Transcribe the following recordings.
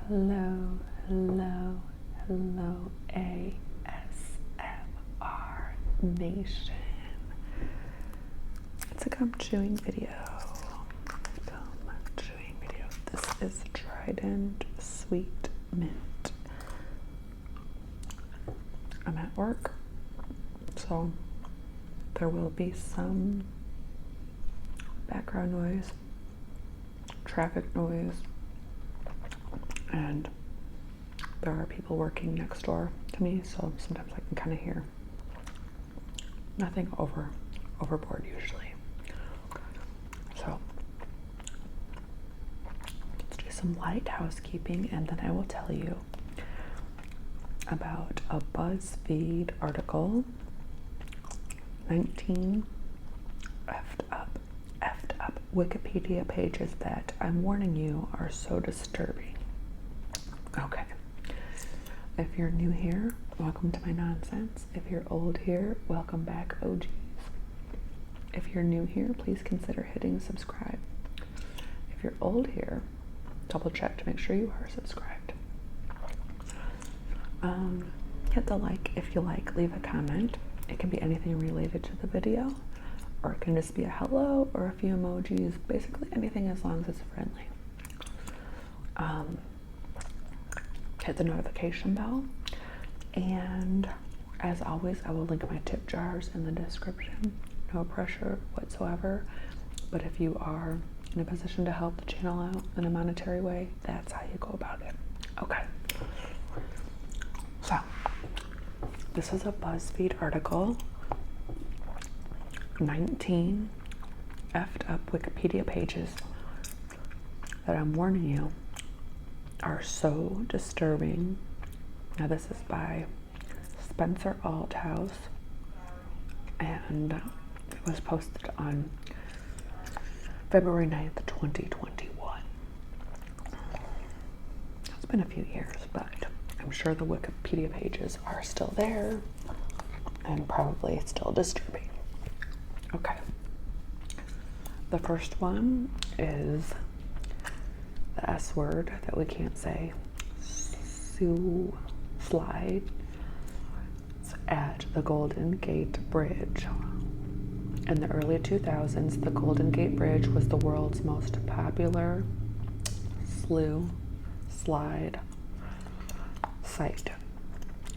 Hello, hello, hello, ASMR Nation. It's a gum chewing video. This is Trident Sweet Mint. I'm at work, so there will be some background noise, traffic noise, and there are people working next door to me, so sometimes I can kind of hear. Nothing overboard usually. So let's do some light housekeeping, and then I will tell you about a Buzzfeed article, 19 effed up Wikipedia pages that I'm warning you are so disturbing. Okay. If you're new here, welcome to my nonsense. If you're old here, welcome back, OGs. If you're new here, please consider hitting subscribe. If you're old here, double check to make sure you are subscribed. Hit the like if you like, leave a comment. It can be anything related to the video, or it can just be a hello or a few emojis, basically anything as long as it's friendly. Hit the notification bell, and as always, I will link my tip jars in the description. No pressure whatsoever, but if you are in a position to help the channel out in a monetary way, that's how you go about it. Okay, so this is a Buzzfeed article, 19 effed up Wikipedia pages that I'm warning you are so disturbing. Now this is by Spencer Althouse, and it was posted on February 9th, 2021. It's been a few years, but I'm sure the Wikipedia pages are still there and probably still disturbing. Okay. The first one is the S word that we can't say. Slide at the Golden Gate Bridge. In the early 2000s, the Golden Gate Bridge was the world's most popular slide site.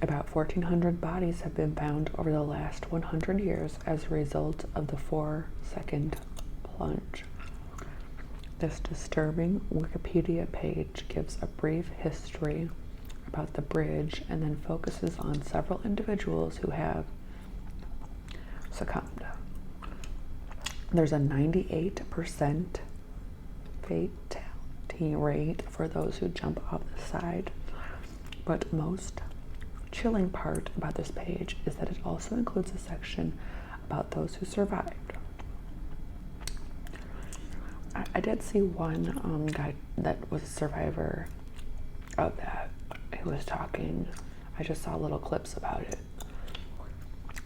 About 1,400 bodies have been found over the last 100 years as a result of the 4-second plunge. This disturbing Wikipedia page gives a brief history about the bridge and then focuses on several individuals who have succumbed. There's a 98% fatality rate for those who jump off the side, but most chilling part about this page is that it also includes a section about those who survived. I did see one guy that was a survivor of that. He was talking. I just saw little clips about it.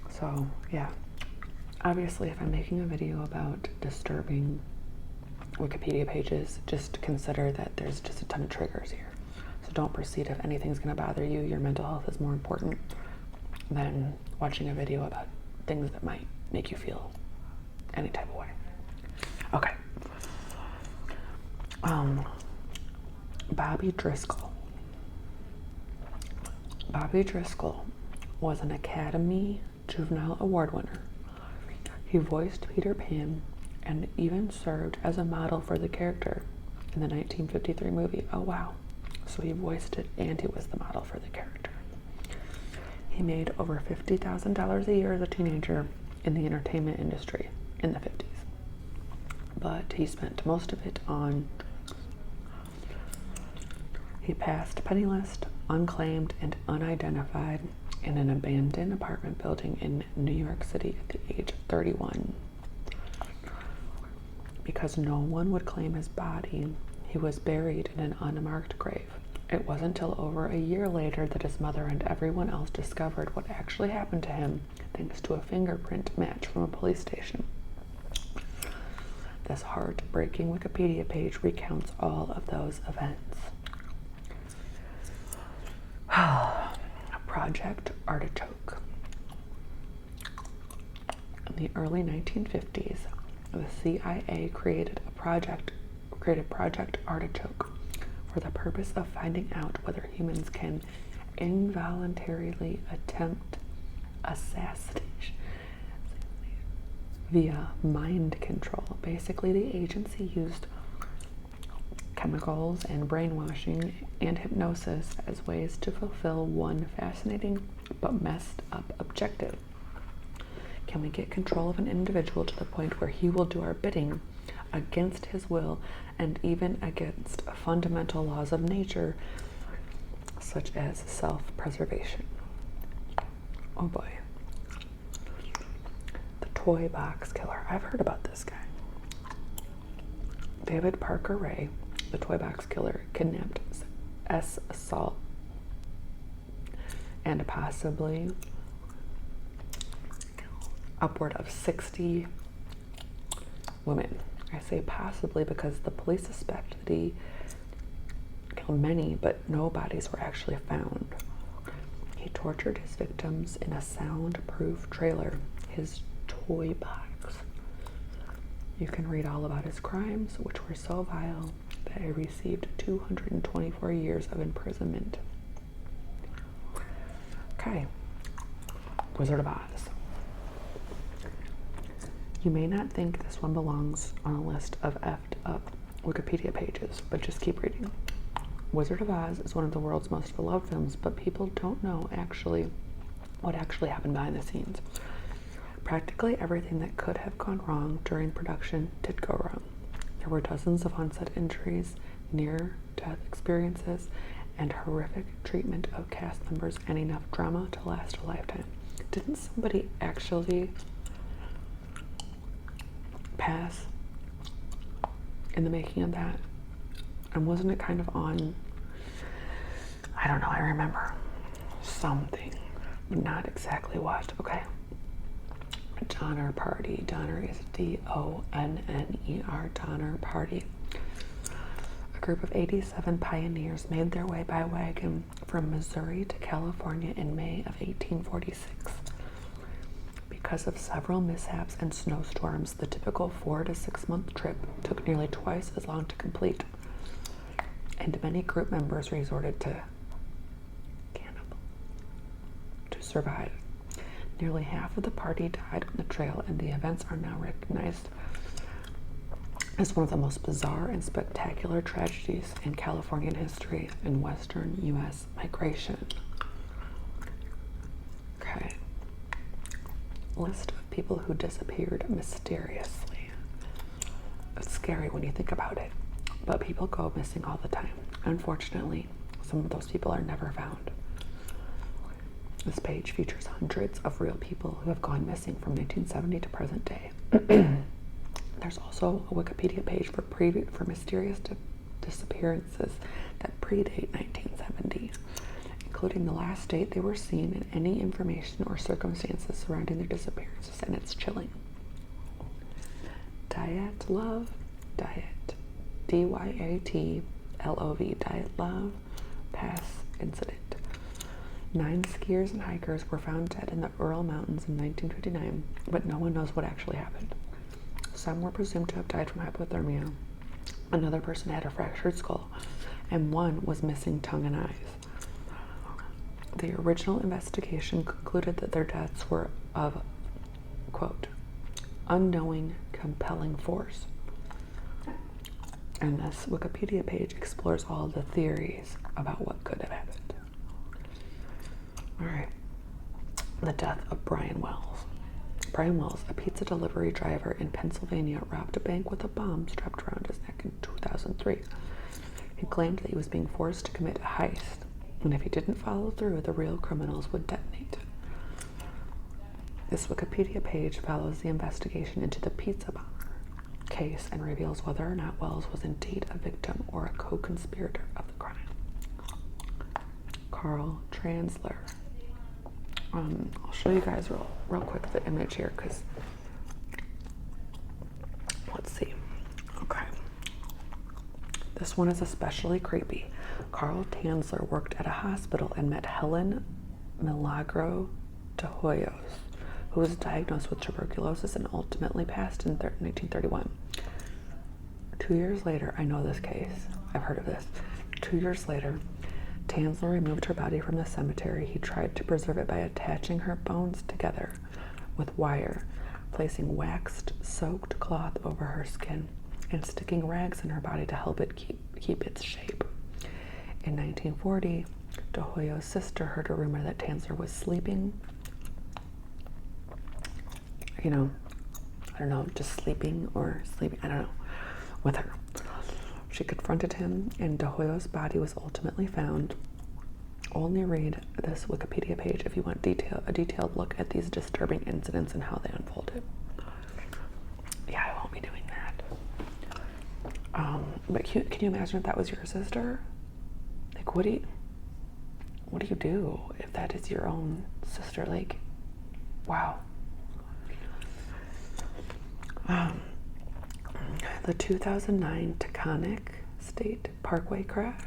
So yeah, obviously if I'm making a video about disturbing Wikipedia pages, just consider that there's just a ton of triggers here. So don't proceed if anything's going to bother you. Your mental health is more important than watching a video about things that might make you feel any type of way. Okay. Bobby Driscoll. Bobby Driscoll was an Academy Juvenile Award winner. He voiced Peter Pan and even served as a model for the character in the 1953 movie. Oh wow. So he voiced it and he was the model for the character. He made over $50,000 a year as a teenager in the entertainment industry in the 50s. But he spent most of it on... He passed penniless, unclaimed, and unidentified in an abandoned apartment building in New York City at the age of 31. Because no one would claim his body, he was buried in an unmarked grave. It wasn't until over a year later that his mother and everyone else discovered what actually happened to him, thanks to a fingerprint match from a police station. This heartbreaking Wikipedia page recounts all of those events. Project Artichoke. In the early 1950s, the CIA created Project Artichoke for the purpose of finding out whether humans can involuntarily attempt assassination via mind control. Basically, the agency used chemicals and brainwashing and hypnosis as ways to fulfill one fascinating but messed up objective. Can we get control of an individual to the point where he will do our bidding against his will and even against fundamental laws of nature, such as self-preservation? Oh boy. The Toy Box Killer. I've heard about this guy. David Parker Ray, the Toy Box Killer, kidnapped assault and possibly upward of 60 women. I say possibly because the police suspect that he killed many, but no bodies were actually found. He tortured his victims in a soundproof trailer, his toy box. You can read all about his crimes, which were so vile that he received 224 years of imprisonment. Okay, Wizard of Oz. You may not think this one belongs on a list of effed up Wikipedia pages, but just keep reading. Wizard of Oz is one of the world's most beloved films, but people don't know what actually happened behind the scenes. Practically everything that could have gone wrong during production did go wrong. There were dozens of onset injuries, near-death experiences, and horrific treatment of cast members, and enough drama to last a lifetime. Didn't somebody actually pass in the making of that? And wasn't it kind of on, I don't know, I remember something, but not exactly what. Okay. Donner Party. Donner is D-O-N-N-E-R, Donner Party. A group of 87 pioneers made their way by wagon from Missouri to California in May of 1846. Because of several mishaps and snowstorms, the typical 4 to 6 month trip took nearly twice as long to complete, and many group members resorted to cannibalism to survive. Nearly half of the party died on the trail, and the events are now recognized as one of the most bizarre and spectacular tragedies in Californian history and Western U.S. migration. Okay. List of people who disappeared mysteriously. It's scary when you think about it, but people go missing all the time. Unfortunately, some of those people are never found. This page features hundreds of real people who have gone missing from 1970 to present day. There's also a Wikipedia page for mysterious disappearances that predate 1970, including the last date they were seen and any information or circumstances surrounding their disappearances, and it's chilling. Dyatlov, D-Y-A-T-L-O-V, Dyatlov Pass incident. 9 skiers and hikers were found dead in the Ural Mountains in 1959, but no one knows what actually happened. Some were presumed to have died from hypothermia. Another person had a fractured skull, and one was missing tongue and eyes. The original investigation concluded that their deaths were of, quote, unknowing, compelling force. And this Wikipedia page explores all the theories about what could have happened. All right. The death of Brian Wells. Brian Wells, a pizza delivery driver in Pennsylvania, robbed a bank with a bomb strapped around his neck in 2003. He claimed that he was being forced to commit a heist, and if he didn't follow through, the real criminals would detonate. This Wikipedia page follows the investigation into the pizza bomber case and reveals whether or not Wells was indeed a victim or a co-conspirator of the crime. Carl Tanzler. I'll show you guys real quick the image here, because let's see. Okay. This one is especially creepy. Carl Tanzler worked at a hospital and met Helen Milagro de Hoyos, who was diagnosed with tuberculosis and ultimately passed in 1931. 2 years later, I know this case, I've heard of this. 2 years later, Tanzler removed her body from the cemetery. He tried to preserve it by attaching her bones together with wire, placing waxed soaked cloth over her skin, and sticking rags in her body to help it keep its shape. In 1940, De Hoyo's sister heard a rumor that Tanzler was sleeping, I don't know, just sleeping, I don't know, with her. She confronted him, and De Hoyo's body was ultimately found. Only read this Wikipedia page if you want a detailed look at these disturbing incidents and how they unfolded. Yeah, I won't be doing that. But can you imagine if that was your sister? Like, what do you do if that is your own sister? Like, wow. The 2009 Taconic Parkway crash.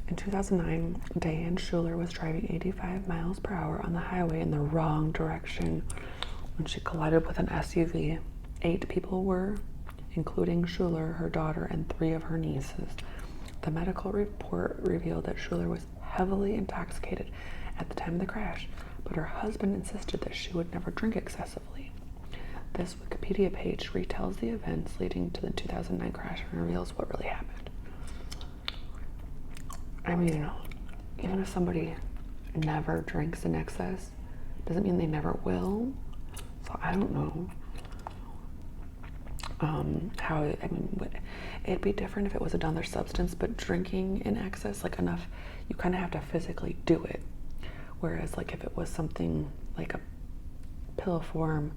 In 2009, Diane Schuler was driving 85 miles per hour on the highway in the wrong direction when she collided with an SUV. 8 people were, including Schuler, her daughter, and 3 of her nieces. The medical report revealed that Schuler was heavily intoxicated at the time of the crash, but her husband insisted that she would never drink excessively. This Wikipedia page retells the events leading to the 2009 crash and reveals what really happened. I mean, even if somebody never drinks in excess, doesn't mean they never will. So I don't know it'd be different if it was another substance, but drinking in excess, like enough, you kind of have to physically do it. Whereas like if it was something like a pill form,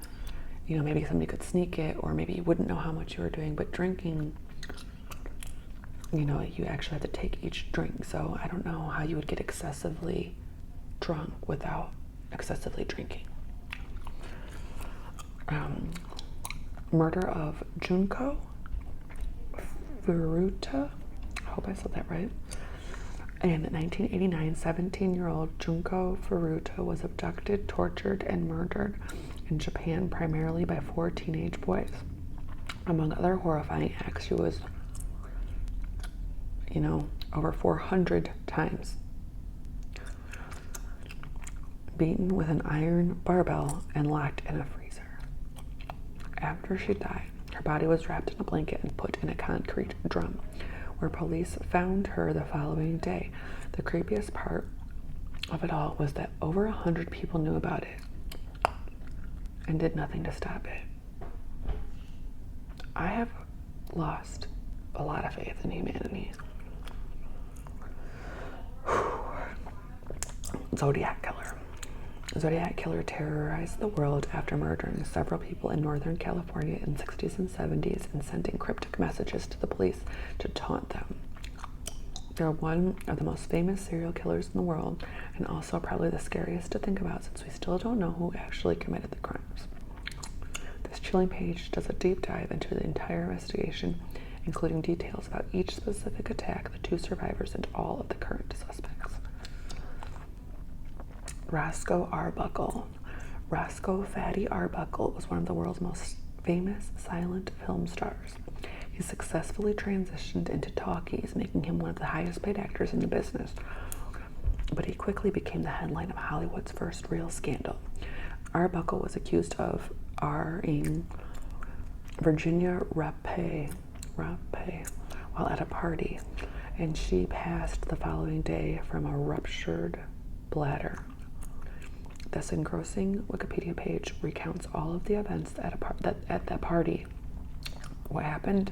maybe somebody could sneak it, or maybe you wouldn't know how much you were doing. But drinking, you actually have to take each drink. So I don't know how you would get excessively drunk without excessively drinking. Murder of Junko Furuta, I hope I said that right. In 1989, 17-year-old Junko Furuta was abducted, tortured, and murdered in Japan primarily by 4 teenage boys. Among other horrifying acts, she was, over 400 times beaten with an iron barbell and locked in a freezer. After she died, her body was wrapped in a blanket and put in a concrete drum, where police found her the following day. The creepiest part of it all was that over 100 people knew about it and did nothing to stop it. I have lost a lot of faith in humanity. Zodiac Killer. Zodiac Killer terrorized the world after murdering several people in Northern California in the 60s and 70s and sending cryptic messages to the police to taunt them. They're one of the most famous serial killers in the world, and also probably the scariest to think about since we still don't know who actually committed the crimes. This chilling page does a deep dive into the entire investigation, including details about each specific attack, the 2 survivors, and all of the current suspects. Roscoe Arbuckle. Roscoe Fatty Arbuckle was one of the world's most famous silent film stars. He successfully transitioned into talkies, making him one of the highest paid actors in the business. But he quickly became the headline of Hollywood's first real scandal. Arbuckle was accused of R-ing Virginia Rappe while at a party, and she passed the following day from a ruptured bladder. This engrossing Wikipedia page recounts all of the events at that party, what happened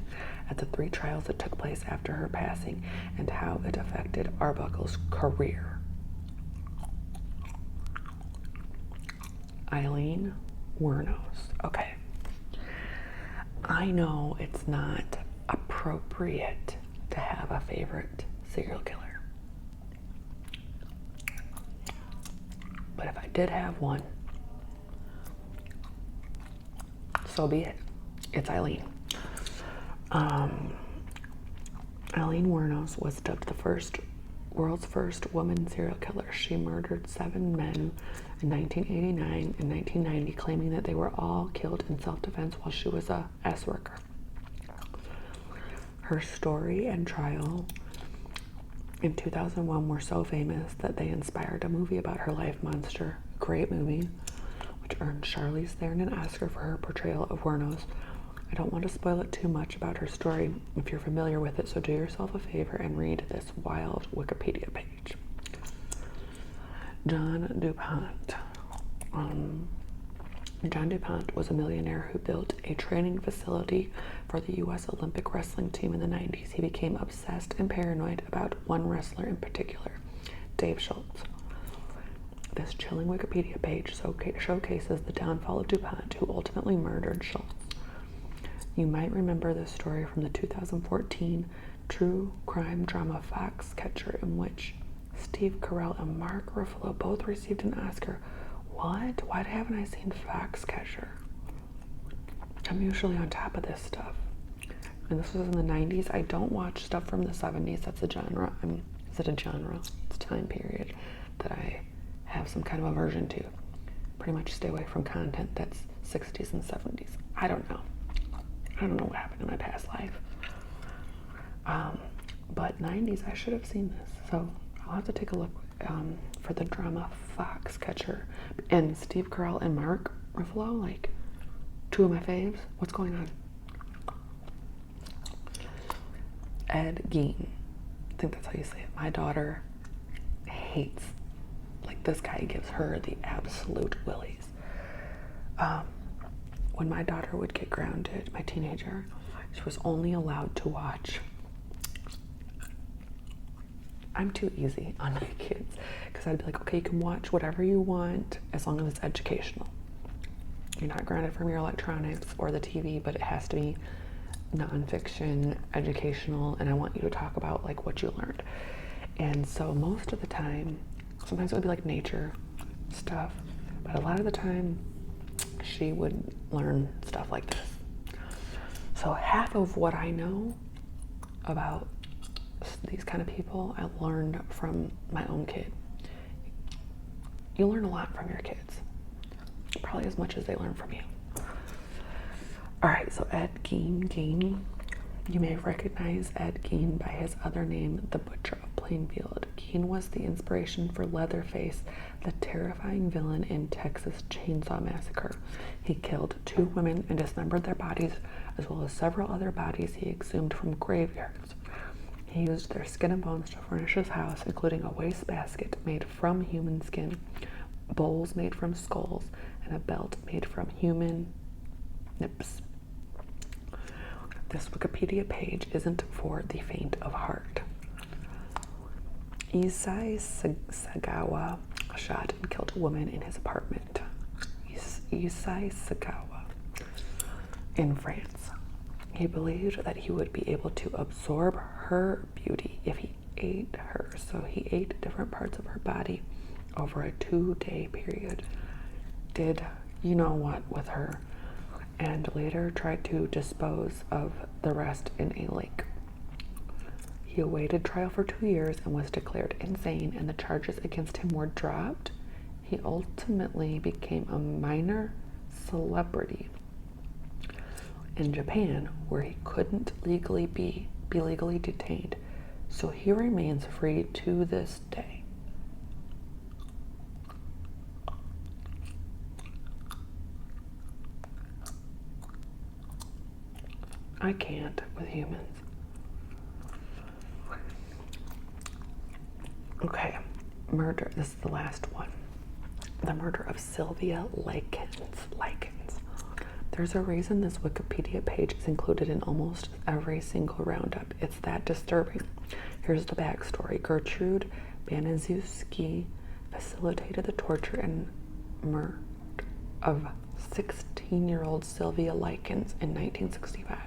at the 3 trials that took place after her passing, and how it affected Arbuckle's career. Aileen Wuornos. Okay. I know it's not appropriate to have a favorite serial killer. But if I did have one, so be it. It's Aileen. Aileen Wuornos was dubbed the first world's first woman serial killer. She murdered 7 men in 1989 and 1990, claiming that they were all killed in self-defense while she was a S worker. Her story and trial in 2001 were so famous that they inspired a movie about her life, Monster, a great movie, which earned Charlize Theron an Oscar for her portrayal of Wuornos. I don't want to spoil it too much about her story if you're familiar with it, so do yourself a favor and read this wild Wikipedia page. John DuPont. John DuPont was a millionaire who built a training facility for the U.S. Olympic wrestling team in the 90s. He became obsessed and paranoid about one wrestler in particular, Dave Schultz. This chilling Wikipedia page showcases the downfall of DuPont, who ultimately murdered Schultz. You might remember this story from the 2014 true crime drama Foxcatcher, in which Steve Carell and Mark Ruffalo both received an Oscar. What? Why haven't I seen Foxcatcher? I'm usually on top of this stuff. And this was in the 90s. I don't watch stuff from the 70s. That's a genre. Is it a genre? It's a time period that I have some kind of aversion to. Pretty much stay away from content that's 60s and 70s. I don't know. I don't know what happened in my past life. But 90s, I should have seen this. So I'll have to take a look for the drama Foxcatcher. And Steve Carell and Mark Ruffalo, like 2 of my faves. What's going on? Ed Gein. I think that's how you say it. My daughter hates, like, this guy gives her the absolute willies. When my daughter would get grounded, my teenager, she was only allowed to watch. I'm too easy on my kids because I'd be like, okay, you can watch whatever you want as long as it's educational. You're not grounded from your electronics or the TV, but it has to be nonfiction, educational, and I want you to talk about like what you learned. And so most of the time, sometimes it would be like nature stuff, but a lot of the time she would learn stuff like this. So half of what I know about these kind of people, I learned from my own kid. You learn a lot from your kids, probably as much as they learn from you. All right, so Ed Gein. You may recognize Ed Gein by his other name, the Butcher of Plainfield. Gein was the inspiration for Leatherface, the terrifying villain in Texas Chainsaw Massacre. He killed 2 women and dismembered their bodies, as well as several other bodies he exhumed from graveyards. He used their skin and bones to furnish his house, including a wastebasket made from human skin, bowls made from skulls, and a belt made from human nips. This Wikipedia page isn't for the faint of heart. Issei Sagawa shot and killed a woman in his apartment. Issei Sagawa in France. He believed that he would be able to absorb her beauty if he ate her, so he ate different parts of her body over a 2-day period. Did you know what with her, and later tried to dispose of the rest in a lake. He awaited trial for 2 years and was declared insane, and the charges against him were dropped. He ultimately became a minor celebrity in Japan, where he couldn't legally be legally detained, so he remains free to this day. I can't with humans. Okay, murder. This is the last one. The murder of Sylvia Likens. There's a reason this Wikipedia page is included in almost every single roundup. It's that disturbing. Here's the backstory. Gertrude Baniszewski facilitated the torture and murder of 16-year-old Sylvia Likens in 1965.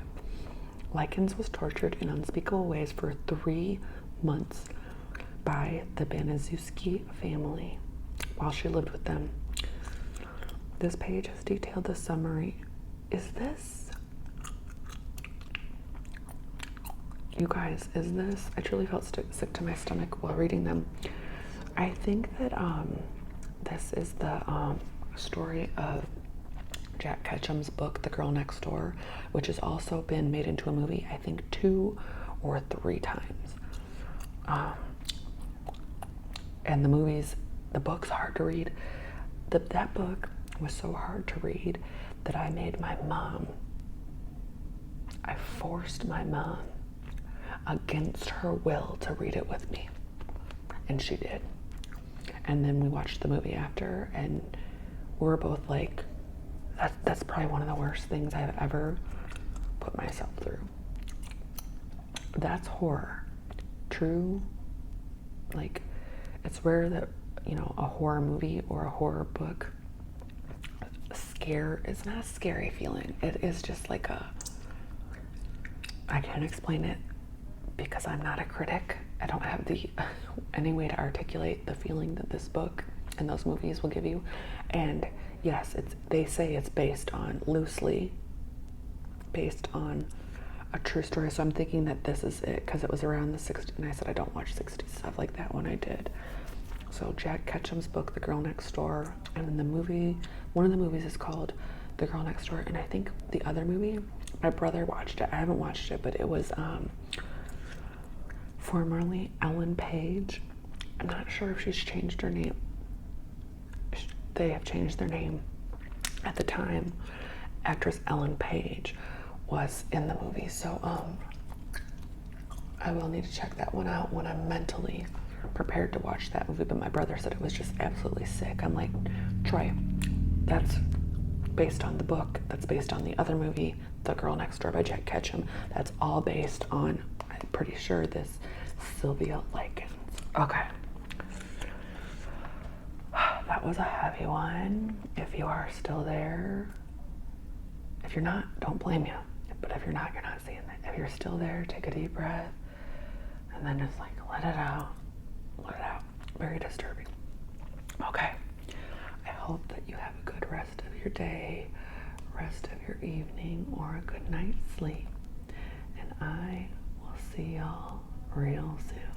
Likens was tortured in unspeakable ways for 3 months by the Baniszewski family while she lived with them. This page has detailed the summary. Is this? You guys, is this, I truly felt sick to my stomach while reading them. I think that this is the story of Jack Ketchum's book, The Girl Next Door, which has also been made into a movie, I think 2 or 3 times. And the book's hard to read. That book was so hard to read that I forced my mom against her will to read it with me. And she did. And then we watched the movie after, and we were both like, that's probably one of the worst things I've ever put myself through. That's horror. True, like, it's rare that, you know, a horror movie or a horror book it's not a scary feeling. It is just like I can't explain it because I'm not a critic. I don't have any way to articulate the feeling that this book and those movies will give you. And yes, they say it's loosely based on a true story. So I'm thinking that this is it because it was around the 60s, and I said I don't watch 60s stuff like that when I did. So Jack Ketchum's book, The Girl Next Door, and then the movie, one of the movies is called The Girl Next Door, and I think the other movie, my brother watched it. I haven't watched it, but it was formerly Ellen Page. I'm not sure if she's changed her name. They have changed their name. At the time, actress Ellen Page was in the movie, so I will need to check that one out when I'm mentally prepared to watch that movie. But my brother said it was just absolutely sick. I'm like, Troy, that's based on the book, that's based on the other movie, The Girl Next Door by Jack Ketchum. That's all based on, I'm pretty sure, this Sylvia Likens. Okay. That was a heavy one. If you are still there, if you're not, don't blame you. But if you're not, you're not seeing that. If you're still there, take a deep breath and then just like let it out. Let it out. Very disturbing. Okay. I hope that you have a good rest of your day, rest of your evening, or a good night's sleep. And I will see y'all real soon.